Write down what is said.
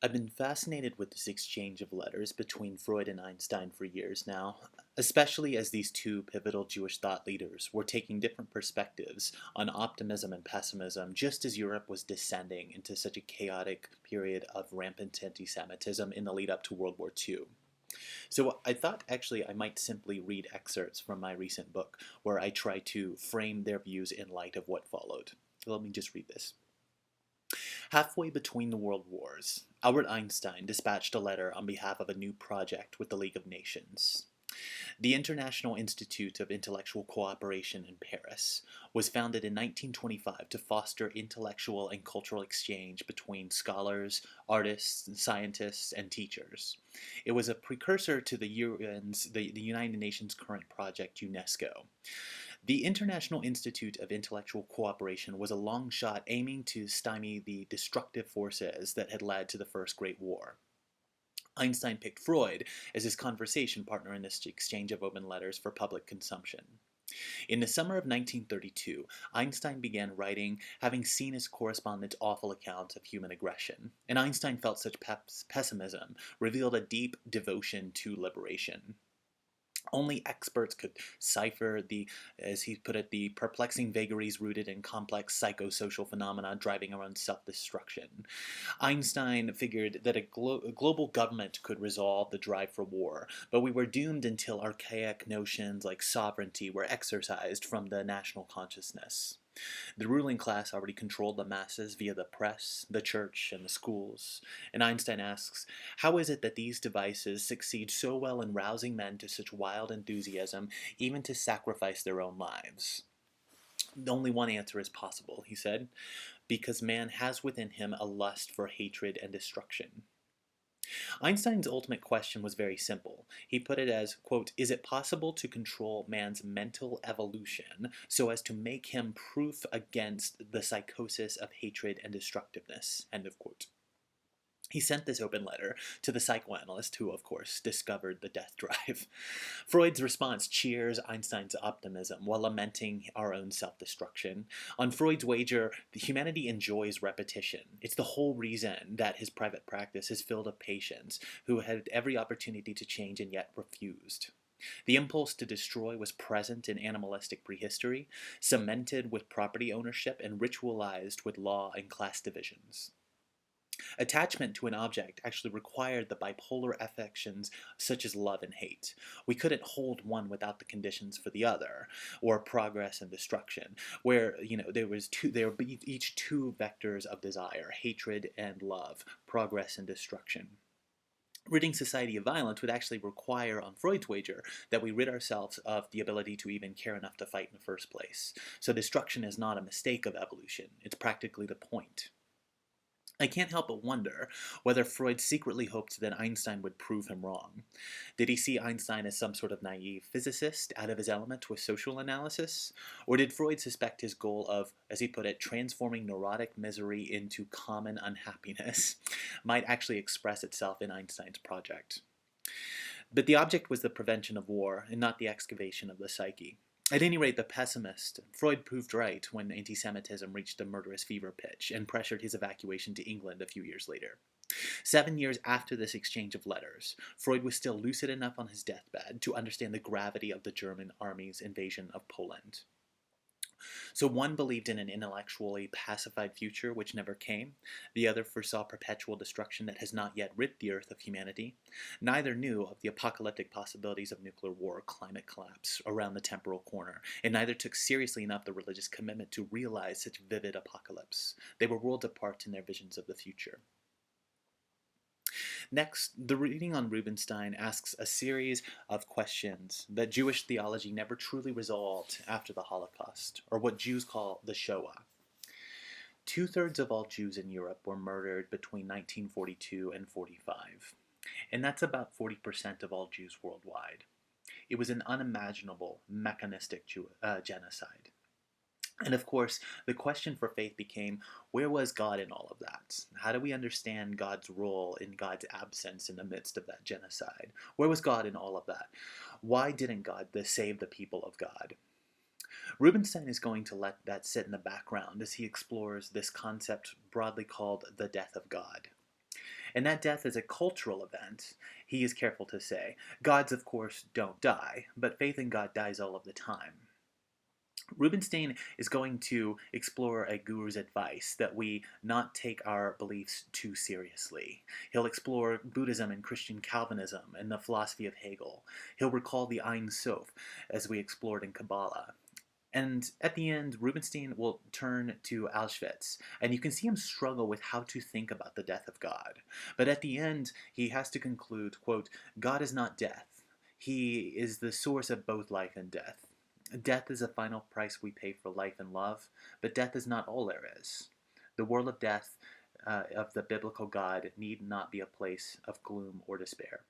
I've been fascinated with this exchange of letters between Freud and Einstein for years now, especially as these two pivotal Jewish thought leaders were taking different perspectives on optimism and pessimism just as Europe was descending into such a chaotic period of rampant anti Semitism in the lead up to World War II. So I thought actually I might simply read excerpts from my recent book where I try to frame their views in light of what followed. Let me just read this. Halfway between the world wars, Albert Einstein dispatched a letter on behalf of a new project with the League of Nations. The International Institute of Intellectual Cooperation in Paris was founded in 1925 to foster intellectual and cultural exchange between scholars, artists, scientists, and teachers. It was a precursor to the United Nations' current project, UNESCO. The International Institute of Intellectual Cooperation was a long shot aiming to stymie the destructive forces that had led to the First Great War. Einstein picked Freud as his conversation partner in this exchange of open letters for public consumption. In the summer of 1932, Einstein began writing, having seen his correspondent's awful account of human aggression, and Einstein felt such pessimism revealed a deep devotion to liberation. Only experts could cipher the, as he put it, the perplexing vagaries rooted in complex psychosocial phenomena driving around self-destruction. Einstein figured that a global government could resolve the drive for war, but we were doomed until archaic notions like sovereignty were exorcised from the national consciousness. The ruling class already controlled the masses via the press, the church, and the schools. And Einstein asks, how is it that these devices succeed so well in rousing men to such wild enthusiasm, even to sacrifice their own lives? Only one answer is possible, he said, because man has within him a lust for hatred and destruction. Einstein's ultimate question was very simple. He put it as, quote, is it possible to control man's mental evolution so as to make him proof against the psychosis of hatred and destructiveness, end of quote. He sent this open letter to the psychoanalyst who, of course, discovered the death drive. Freud's response cheers Einstein's optimism while lamenting our own self-destruction. On Freud's wager, humanity enjoys repetition. It's the whole reason that his private practice is filled with patients who had every opportunity to change and yet refused. The impulse to destroy was present in animalistic prehistory, cemented with property ownership, and ritualized with law and class divisions. Attachment to an object actually required the bipolar affections such as love and hate. We couldn't hold one without the conditions for the other, or progress and destruction, where there would be each two vectors of desire, hatred and love, progress and destruction. Ridding society of violence would actually require, on Freud's wager, that we rid ourselves of the ability to even care enough to fight in the first place. So destruction is not a mistake of evolution, it's practically the point. I can't help but wonder whether Freud secretly hoped that Einstein would prove him wrong. Did he see Einstein as some sort of naive physicist out of his element with social analysis? Or did Freud suspect his goal of, as he put it, transforming neurotic misery into common unhappiness might actually express itself in Einstein's project? But the object was the prevention of war and not the excavation of the psyche. At any rate, the pessimist, Freud proved right when anti-Semitism reached a murderous fever pitch and pressured his evacuation to England a few years later. 7 years after this exchange of letters, Freud was still lucid enough on his deathbed to understand the gravity of the German army's invasion of Poland. So one believed in an intellectually pacified future which never came. The other foresaw perpetual destruction that has not yet rid the earth of humanity. Neither knew of the apocalyptic possibilities of nuclear war or climate collapse around the temporal corner, and neither took seriously enough the religious commitment to realize such vivid apocalypse. They were worlds apart in their visions of the future. Next, the reading on Rubenstein asks a series of questions that Jewish theology never truly resolved after the Holocaust, or what Jews call the Shoah. Two-thirds of all Jews in Europe were murdered between 1942 and 45, and that's about 40% of all Jews worldwide. It was an unimaginable, mechanistic genocide. And of course, the question for faith became, where was God in all of that? How do we understand God's role in God's absence in the midst of that genocide? Where was God in all of that? Why didn't God save the people of God? Rubenstein is going to let that sit in the background as he explores this concept broadly called the death of God. and that death is a cultural event, he is careful to say. Gods, of course, don't die, but faith in God dies all of the time. Rubenstein is going to explore a guru's advice that we not take our beliefs too seriously. He'll explore Buddhism and Christian Calvinism and the philosophy of Hegel. He'll recall the Ein Sof, as we explored in Kabbalah. And at the end, Rubenstein will turn to Auschwitz, and you can see him struggle with how to think about the death of God. But at the end, he has to conclude, quote, God is not death. He is the source of both life and death. Death is a final price we pay for life and love, but death is not all there is. The world of death of the biblical God need not be a place of gloom or despair.